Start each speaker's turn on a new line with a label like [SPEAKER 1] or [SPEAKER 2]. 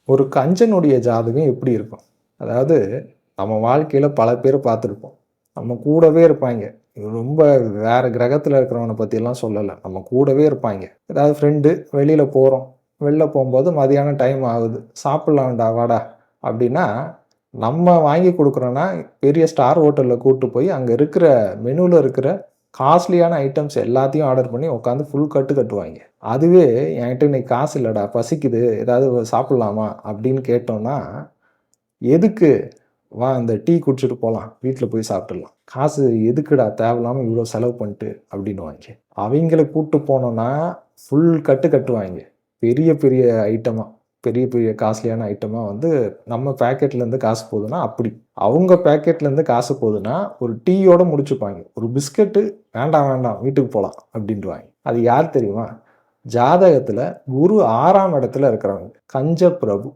[SPEAKER 1] ஒரு கஞ்சனுடைய ஜாதகம் எப்படி இருக்கும்? அதாவது நம்ம வாழ்க்கையில பல பேர பார்த்துருப்போம். நம்ம கூடவே இருப்பாய்ங்க. ரொம்ப வேற கிரகத்தில இருக்கிறவன பத்திலாம் சொல்லல. நம்ம கூடவே இருப்பாய்ங்க. ஏதாவது ஃப்ரெண்டு வெளியில போறோம். வெளில போம்போது மதியானம் டைம் ஆகுது. "சாப்பிடலாம்டா வாடா" அப்படின்னா, நம்ம வாங்கி குடுக்குறோம்னா, பெரிய ஸ்டார் ஹோட்டல்ல கூட்டு போய் அங்க இருக்கிற மெனுல இருக்கிற காஸ்ட்லியான ஐட்டம்ஸ் எல்லாத்தையும் ஆர்டர் பண்ணி உட்காந்து ஃபுல் கட்டு கட்டுவாய்ங்க. அதுவே "என்கிட்ட இன்னைக்கு காசு இல்லடா, பசிக்குது, ஏதாவது சாப்பிடலாமா?" அப்படின்னு கேட்டோம்னா, "எதுக்கு? வா இந்த டீ குடிச்சிட்டு போலாம். வீட்ல போய் சாப்பிட்டுறலாம்." "காசு எதுக்குடா தேவையில்லாம இவ்ளோ செலவு பண்ணிட்டு?" அப்படின்னுவாய்ங்க. அவைங்கள கூட்டு போனோம்னா, ஃபுல் கட்டு கட்டுவாய்ங்க. பெரிய பெரிய ஐட்டமா. பெரிய பெரிய காஸ்ட்லியான ஐட்டமா வந்து நம்ம பாக்கெட்லேருந்து காசு போகுதுன்னா அப்படி. அவங்க பாக்கெட்லேருந்து காசு போகுதுன்னா, ஒரு டீயோட முடிச்சுப்பாய்ங்க. ஒரு பிஸ்கட்டு "வேண்டாம், வேண்டாம் வீட்டுக்கு போலாம்" அப்படின்ருவாய்ங்க. அது யார் தெரியுமா? ஜாதகத்துல குரு 6ஆம் இடத்துல இருக்கிறவங்க. கஞ்ச பிரபு.